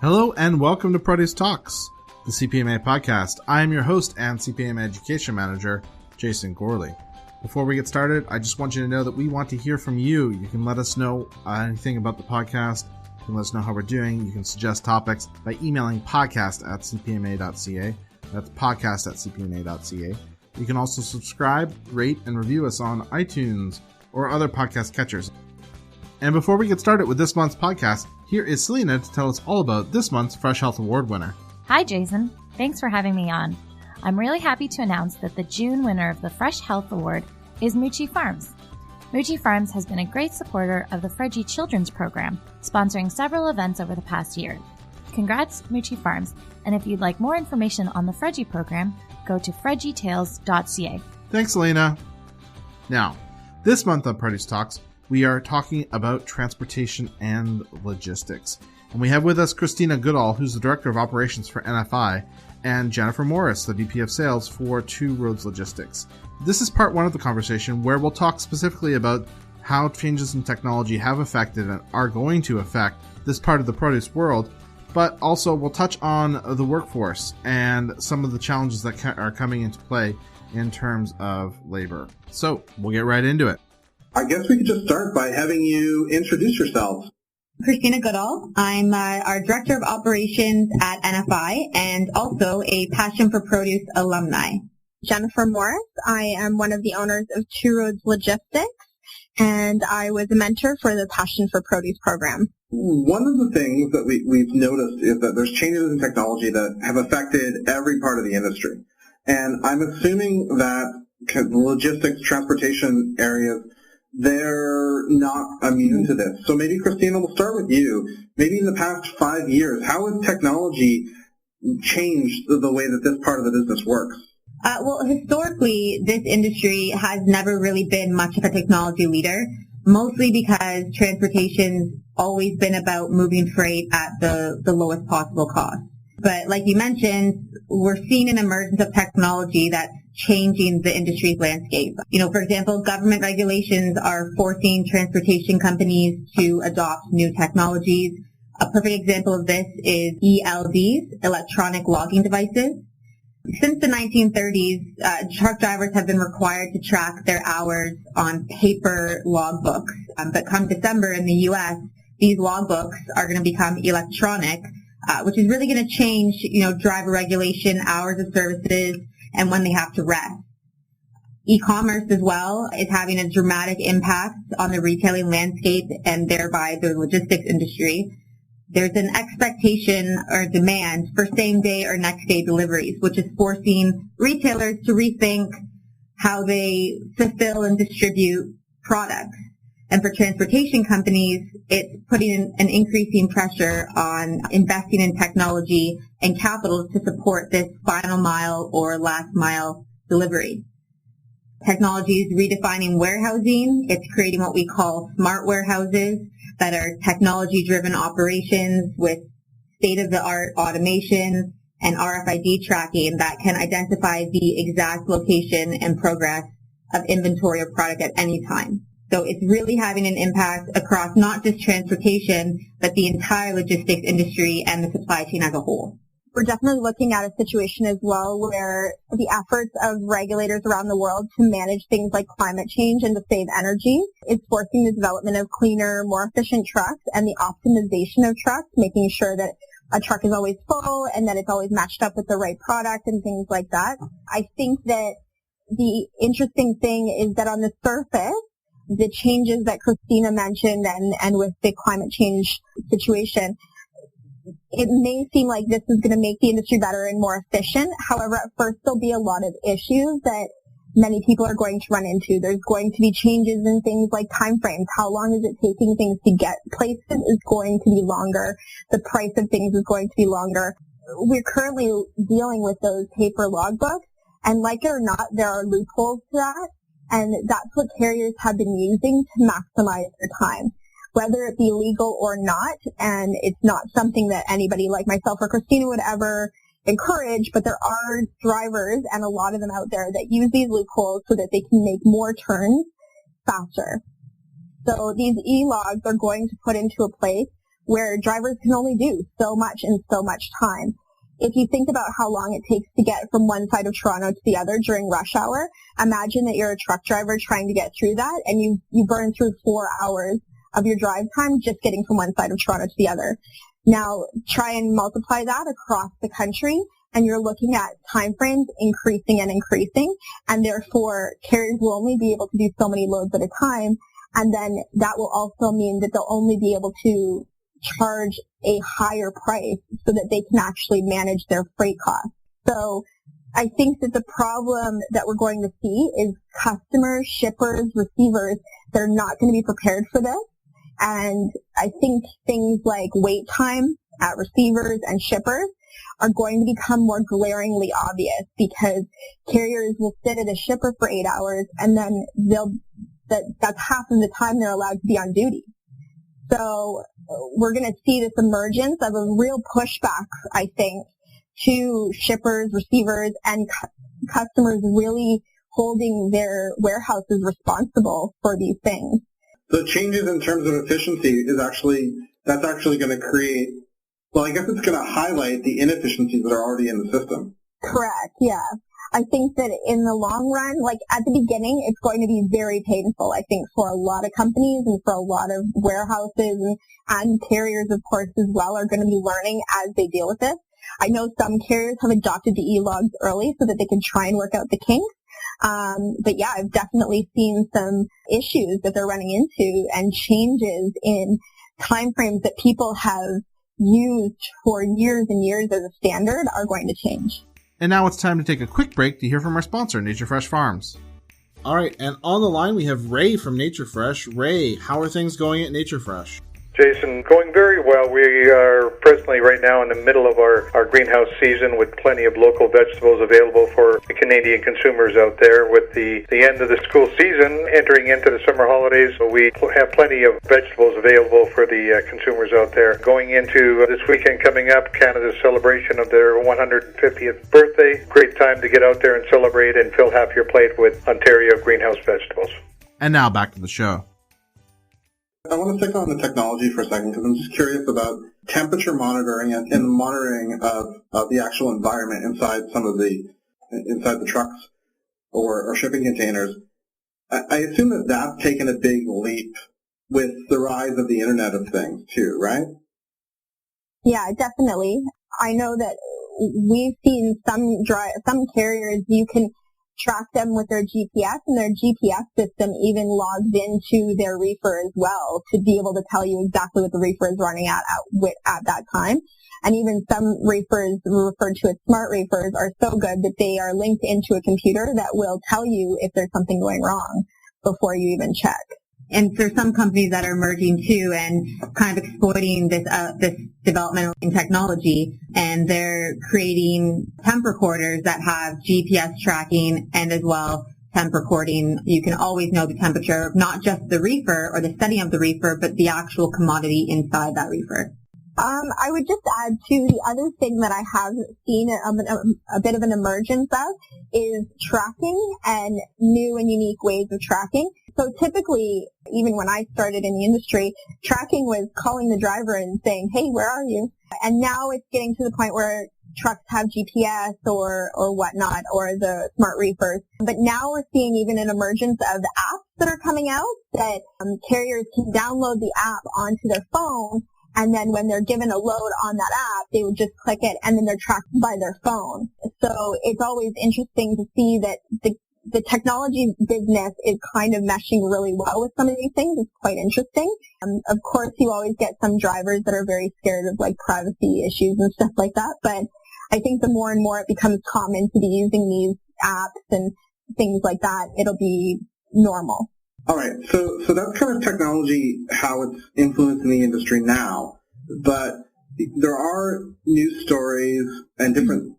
Hello and welcome to Produce Talks, the CPMA podcast. I am your host and CPMA Education Manager, Jason Gorley. Before we get started, I just want you to know that we want to hear from you. You can let us know anything about the podcast. You can let us know how we're doing. You can suggest topics by emailing podcast@cpma.ca. That's podcast@cpma.ca. You can also subscribe, rate, and review us on iTunes or other podcast catchers. And before we get started with this month's podcast, here is Selena to tell us all about this month's Fresh Health Award winner. Hi, Jason. Thanks for having me on. I'm really happy to announce that the June winner of the Fresh Health Award is Moochie Farms. Moochie Farms has been a great supporter of the Fredgie Children's Program, sponsoring several events over the past year. Congrats, Moochie Farms, and if you'd like more information on the Fredgie program, go to fredgietales.ca. Thanks, Selena. Now, this month on Produce Talks, we are talking about transportation and logistics. And we have with us Kristina Goodall, who's the Director of Operations for NFI, and Jennifer Morris, the VP of Sales for Two Roads Logistics. This is part one of the conversation where we'll talk specifically about how changes in technology have affected and are going to affect this part of the produce world, but also we'll touch on the workforce and some of the challenges that are coming into play in terms of labor. So we'll get right into it. I guess we could just start by having you introduce yourself. Kristina Goodall. I'm our Director of Operations at NFI and also a Passion for Produce alumni. Jennifer Morris. I am one of the owners of Two Roads Logistics, and I was a mentor for the Passion for Produce program. One of the things that we've noticed is that there's changes in technology that have affected every part of the industry. And I'm assuming that the logistics, transportation areas, they're not immune to this. So maybe, Kristina, we'll start with you. Maybe in the past 5 years, how has technology changed the way that this part of the business works? Well, historically, this industry has never really been much of a technology leader, mostly because transportation's always been about moving freight at the lowest possible cost. But like you mentioned, we're seeing an emergence of technology that's changing the industry's landscape. For example, government regulations are forcing transportation companies to adopt new technologies. A perfect example of this is ELDs, electronic logging devices. Since the 1930s, truck drivers have been required to track their hours on paper logbooks. But come December in the U.S., these logbooks are going to become electronic, which is really going to change, driver regulation, hours of services, and when they have to rest. E-commerce as well is having a dramatic impact on the retailing landscape and thereby the logistics industry. There's an expectation or demand for same-day or next-day deliveries, which is forcing retailers to rethink how they fulfill and distribute products. And for transportation companies, it's putting an increasing pressure on investing in technology and capital to support this final mile or last mile delivery. Technology is redefining warehousing. It's creating what we call smart warehouses that are technology-driven operations with state-of-the-art automation and RFID tracking that can identify the exact location and progress of inventory or product at any time. So it's really having an impact across not just transportation, but the entire logistics industry and the supply chain as a whole. We're definitely looking at a situation as well where the efforts of regulators around the world to manage things like climate change and to save energy is forcing the development of cleaner, more efficient trucks and the optimization of trucks, making sure that a truck is always full and that it's always matched up with the right product and things like that. I think that the interesting thing is that on the surface, the changes that Kristina mentioned and with the climate change situation, it may seem like this is going to make the industry better and more efficient. However, at first there'll be a lot of issues that many people are going to run into. There's going to be changes in things like time frames. How long is it taking things to get places is going to be longer. The price of things is going to be longer. We're currently dealing with those paper logbooks, and like it or not, there are loopholes to that. And that's what carriers have been using to maximize their time, whether it be legal or not. And it's not something that anybody like myself or Kristina would ever encourage, but there are drivers and a lot of them out there that use these loopholes so that they can make more turns faster. So these e-logs are going to put into a place where drivers can only do so much in so much time. If you think about how long it takes to get from one side of Toronto to the other during rush hour, imagine that you're a truck driver trying to get through that, and you burn through 4 hours of your drive time just getting from one side of Toronto to the other. Now, try and multiply that across the country, and you're looking at timeframes increasing and increasing, and therefore carriers will only be able to do so many loads at a time, and then that will also mean that they'll only be able to charge a higher price so that they can actually manage their freight costs. So I think that the problem that we're going to see is customers, shippers, receivers that are not going to be prepared for this. And I think things like wait time at receivers and shippers are going to become more glaringly obvious, because carriers will sit at a shipper for 8 hours, and then that's half of the time they're allowed to be on duty. So we're going to see this emergence of a real pushback, I think, to shippers, receivers, and customers really holding their warehouses responsible for these things. The changes in terms of efficiency that's actually going to create, well, I guess it's going to highlight the inefficiencies that are already in the system. Correct, yeah. I think that in the long run, like at the beginning, it's going to be very painful, I think, for a lot of companies and for a lot of warehouses and carriers, of course, as well, are going to be learning as they deal with this. I know some carriers have adopted the e-logs early so that they can try and work out the kinks. But yeah, I've definitely seen some issues that they're running into and changes in timeframes that people have used for years and years as a standard are going to change. And now it's time to take a quick break to hear from our sponsor, Nature Fresh Farms. All right, and on the line we have Ray from Nature Fresh. Ray, how are things going at Nature Fresh? Jason, going very well. We are presently right now in the middle of our greenhouse season with plenty of local vegetables available for the Canadian consumers out there. With the end of the school season entering into the summer holidays, we have plenty of vegetables available for the consumers out there. Going into this weekend coming up, Canada's celebration of their 150th birthday. Great time to get out there and celebrate and fill half your plate with Ontario greenhouse vegetables. And now back to the show. I want to stick on the technology for a second because I'm just curious about temperature monitoring and monitoring of the actual environment inside inside the trucks or shipping containers. I assume that that's taken a big leap with the rise of the Internet of Things too, right? Yeah, definitely. I know that we've seen some carriers, you can track them with their GPS, and their GPS system even logs into their reefer as well to be able to tell you exactly what the reefer is running at that time. And even some reefers, referred to as smart reefers, are so good that they are linked into a computer that will tell you if there's something going wrong before you even check. And there's some companies that are emerging too and kind of exploiting this development in technology, and they're creating temp recorders that have GPS tracking and as well temp recording. You can always know the temperature of not just the reefer or the setting of the reefer, but the actual commodity inside that reefer. I would just add to the other thing that I have seen a bit of an emergence of is tracking and new and unique ways of tracking. So typically, even when I started in the industry, tracking was calling the driver and saying, hey, where are you? And now it's getting to the point where trucks have GPS or whatnot, or the smart reefers. But now we're seeing even an emergence of apps that are coming out that carriers can download the app onto their phone. And then when they're given a load on that app, they would just click it, and then they're tracked by their phone. So it's always interesting to see that the technology business is kind of meshing really well with some of these things. It's quite interesting. Of course, you always get some drivers that are very scared of like privacy issues and stuff like that. But I think the more and more it becomes common to be using these apps and things like that, it'll be normal. All right, so that's kind of technology, how it's influencing the industry now, but there are news stories and different,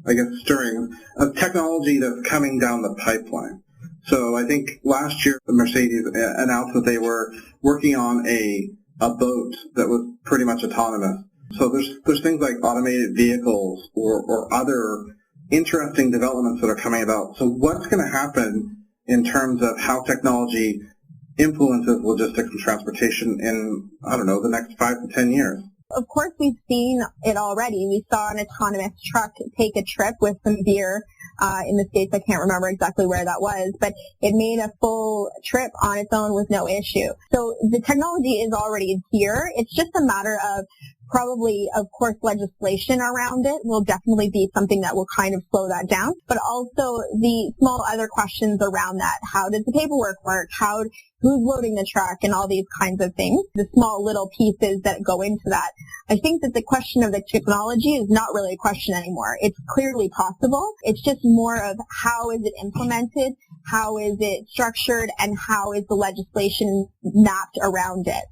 I guess, stirrings of technology that's coming down the pipeline. So I think last year Mercedes announced that they were working on a boat that was pretty much autonomous. So there's things like automated vehicles or other interesting developments that are coming about. So what's going to happen in terms of how technology influences logistics and transportation in, I don't know, the next 5 to 10 years? Of course, we've seen it already. We saw an autonomous truck take a trip with some beer in the States. I can't remember exactly where that was, but it made a full trip on its own with no issue. So the technology is already here. It's just a matter of probably, of course, legislation around it will definitely be something that will kind of slow that down. But also the small other questions around that. How does the paperwork work? Who's loading the truck and all these kinds of things? The small little pieces that go into that. I think that the question of the technology is not really a question anymore. It's clearly possible. It's just more of how is it implemented? How is it structured? And how is the legislation mapped around it?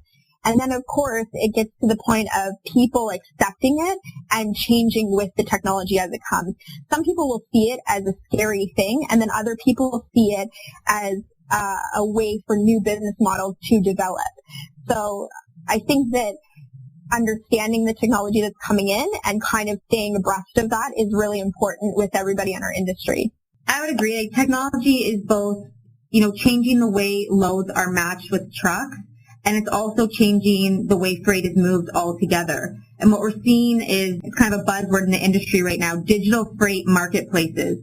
And then, of course, it gets to the point of people accepting it and changing with the technology as it comes. Some people will see it as a scary thing, and then other people will see it as a way for new business models to develop. So I think that understanding the technology that's coming in and kind of staying abreast of that is really important with everybody in our industry. I would agree. Technology is both, changing the way loads are matched with trucks, and it's also changing the way freight is moved altogether. And what we're seeing is, it's kind of a buzzword in the industry right now, digital freight marketplaces.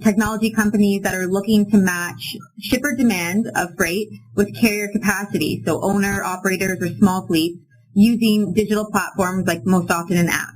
Technology companies that are looking to match shipper demand of freight with carrier capacity, so owner, operators, or small fleets, using digital platforms like most often an app.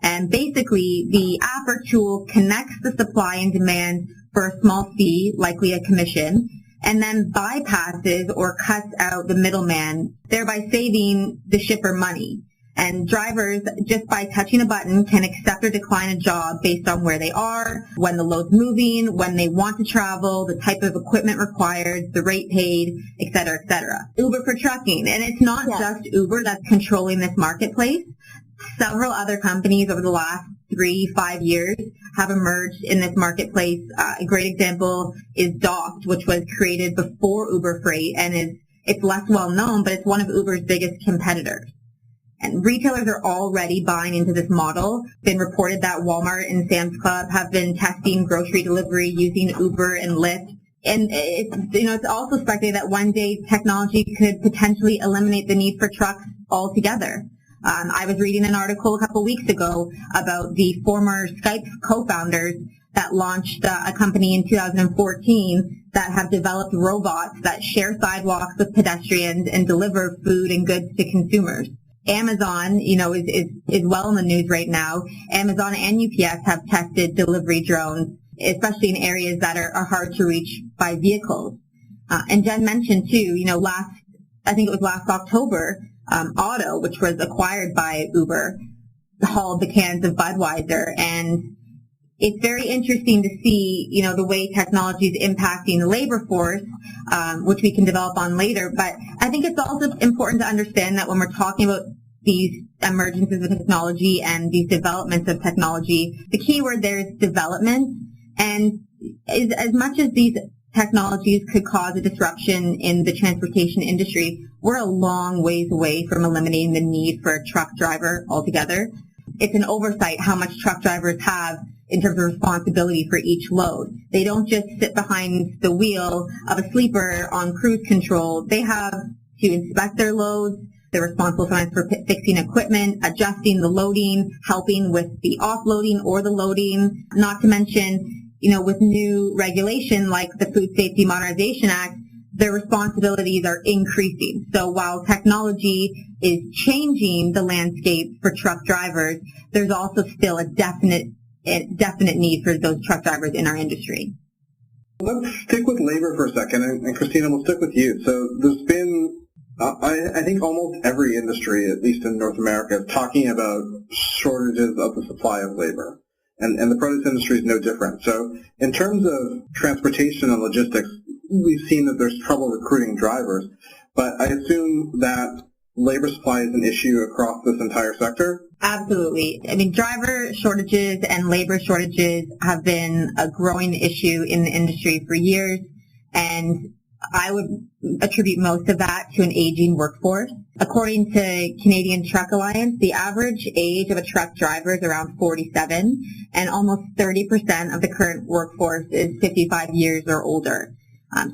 And basically, the app or tool connects the supply and demand for a small fee, likely a commission, and then bypasses or cuts out the middleman, thereby saving the shipper money. And drivers, just by touching a button, can accept or decline a job based on where they are, when the load's moving, when they want to travel, the type of equipment required, the rate paid, et cetera, et cetera. Uber for trucking. And it's not just Uber that's controlling this marketplace. Several other companies over the last 3-5 years have emerged in this marketplace. A great example is Docked, which was created before Uber Freight, and it's less well known, but it's one of Uber's biggest competitors. And retailers are already buying into this model. It's been reported that Walmart and Sam's Club have been testing grocery delivery using Uber and Lyft. And it's also speculated that one day technology could potentially eliminate the need for trucks altogether. I was reading an article a couple weeks ago about the former Skype co-founders that launched a company in 2014 that have developed robots that share sidewalks with pedestrians and deliver food and goods to consumers. Amazon, is well in the news right now. Amazon and UPS have tested delivery drones, especially in areas that are hard to reach by vehicles. And Jen mentioned too, I think it was last October, Otto, which was acquired by Uber, hauled the cans of Budweiser. And it's very interesting to see, the way technology is impacting the labor force, which we can develop on later. But I think it's also important to understand that when we're talking about these emergences of technology and these developments of technology, the key word there is development. And as much as these technologies could cause a disruption in the transportation industry, we're a long ways away from eliminating the need for a truck driver altogether. It's an oversight how much truck drivers have in terms of responsibility for each load. They don't just sit behind the wheel of a sleeper on cruise control. They have to inspect their loads. They're responsible sometimes for fixing equipment, adjusting the loading, helping with the offloading or the loading, not to mention, with new regulation like the Food Safety Modernization Act, their responsibilities are increasing. So while technology is changing the landscape for truck drivers, there's also still a definite need for those truck drivers in our industry. Let's stick with labor for a second, and Kristina, we'll stick with you. So there's been, I think almost every industry, at least in North America, is talking about shortages of the supply of labor. And the produce industry is no different. So in terms of transportation and logistics, we've seen that there's trouble recruiting drivers, but I assume that labor supply is an issue across this entire sector? Absolutely. I mean, driver shortages and labor shortages have been a growing issue in the industry for years, and I would attribute most of that to an aging workforce. According to Canadian Truck Alliance, the average age of a truck driver is around 47, and almost 30% of the current workforce is 55 years or older.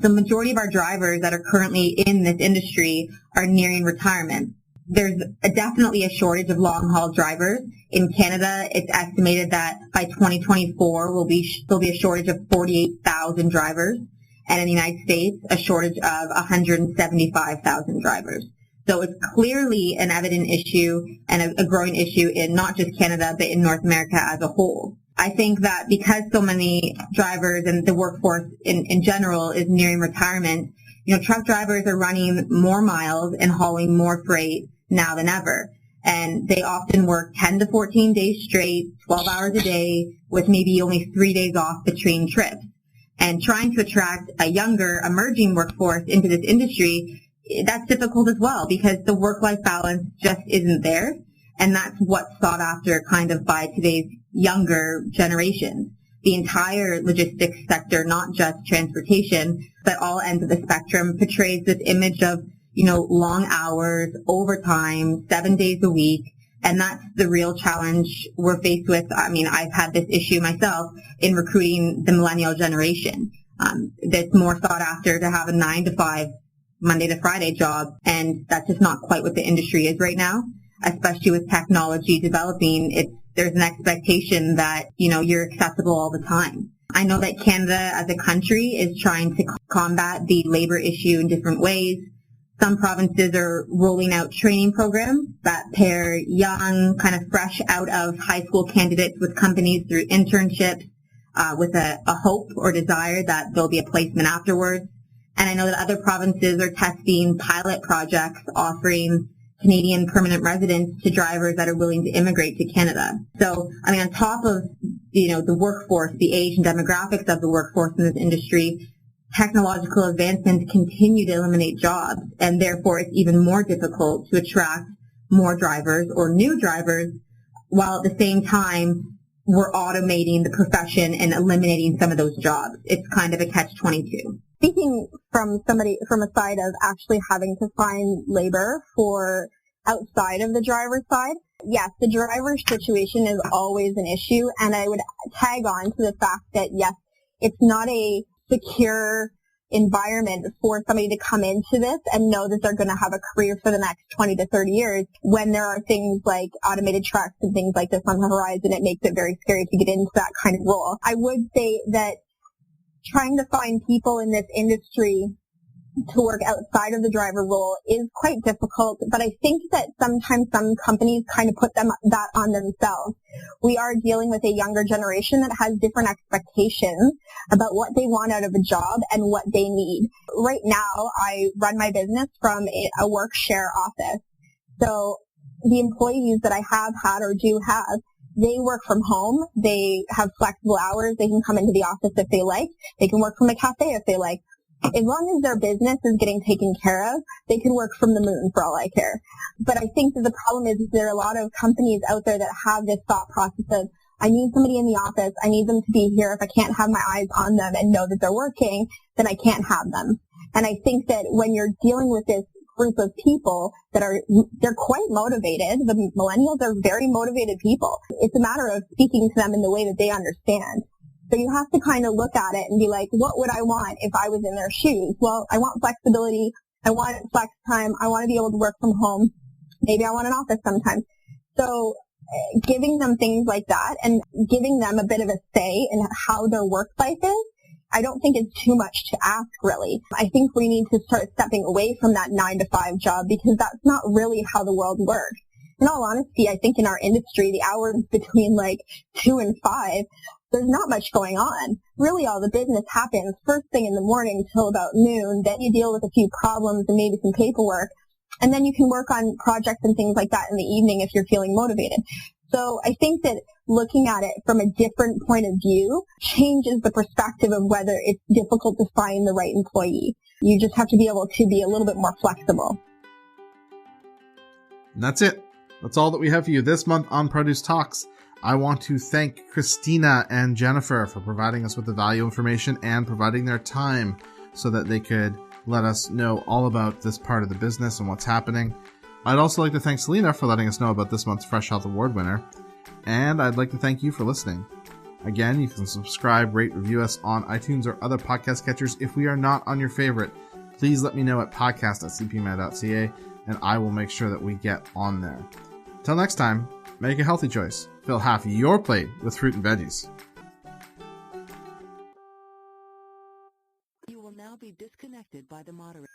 So majority of our drivers that are currently in this industry are nearing retirement. There's definitely a shortage of long-haul drivers. In Canada, it's estimated that by 2024 there'll be a shortage of 48,000 drivers, and in the United States, a shortage of 175,000 drivers. So it's clearly an evident issue and a growing issue in not just Canada, but in North America as a whole. I think that because so many drivers and the workforce in general is nearing retirement, truck drivers are running more miles and hauling more freight now than ever. And they often work 10 to 14 days straight, 12 hours a day, with maybe only 3 days off between trips. And trying to attract a younger, emerging workforce into this industry, that's difficult as well because the work-life balance just isn't there. And that's what's sought after kind of by today's younger generation. The entire logistics sector, not just transportation, but all ends of the spectrum, portrays this image of long hours, overtime, 7 days a week. And that's the real challenge we're faced with. I mean, I've had this issue myself in recruiting the millennial generation. That's more sought after to have a 9 to 5, Monday to Friday job. And that's just not quite what the industry is right now, especially with technology developing. There's an expectation that, you're accessible all the time. I know that Canada as a country is trying to combat the labor issue in different ways. Some provinces are rolling out training programs that pair young, kind of fresh out of high school candidates with companies through internships, with a hope or desire that there'll be a placement afterwards. And I know that other provinces are testing pilot projects offering Canadian permanent residence to drivers that are willing to immigrate to Canada. So, on top of, the workforce, the age and demographics of the workforce in this industry, technological advancements continue to eliminate jobs, and therefore it's even more difficult to attract more drivers or new drivers, while at the same time we're automating the profession and eliminating some of those jobs. It's kind of a catch-22. Speaking from a side of actually having to find labor for outside of the driver's side, yes, the driver's situation is always an issue, and I would tag on to the fact that, yes, it's not a secure environment for somebody to come into this and know that they're going to have a career for the next 20 to 30 years. When there are things like automated trucks and things like this on the horizon, it makes it very scary to get into that kind of role. I would say that trying to find people in this industry to work outside of the driver role is quite difficult, but I think that sometimes some companies kind of put that on themselves. We are dealing with a younger generation that has different expectations about what they want out of a job and what they need. Right now, I run my business from a work share office. So the employees that I have had or do have, they work from home. They have flexible hours. They can come into the office if they like. They can work from a cafe if they like. As long as their business is getting taken care of, they can work from the moon for all I care. But I think that the problem is there are a lot of companies out there that have this thought process of, I need somebody in the office. I need them to be here. If I can't have my eyes on them and know that they're working, then I can't have them. And I think that when you're dealing with this group of people they're quite motivated. The millennials are very motivated people. It's a matter of speaking to them in the way that they understand. So you have to kind of look at it and be like, what would I want if I was in their shoes? Well, I want flexibility. I want flex time. I want to be able to work from home. Maybe I want an office sometimes. So giving them things like that and giving them a bit of a say in how their work life is, I don't think it's too much to ask, really. I think we need to start stepping away from that 9 to 5 job because that's not really how the world works. In all honesty, I think in our industry, the hours between 2 and 5, there's not much going on. Really, all the business happens first thing in the morning till about noon. Then you deal with a few problems and maybe some paperwork. And then you can work on projects and things like that in the evening if you're feeling motivated. So I think that looking at it from a different point of view changes the perspective of whether it's difficult to find the right employee. You just have to be able to be a little bit more flexible. And that's it. That's all that we have for you this month on Produce Talks. I want to thank Kristina and Jennifer for providing us with the value information and providing their time so that they could let us know all about this part of the business and what's happening. I'd also like to thank Selena for letting us know about this month's Fresh Health Award winner. And I'd like to thank you for listening. Again, you can subscribe, rate, review us on iTunes or other podcast catchers. If we are not on your favorite, please let me know at podcast@cpmed.ca, and I will make sure that we get on there. Till next time, make a healthy choice. Fill half your plate with fruit and veggies. You will now be disconnected by the moderator.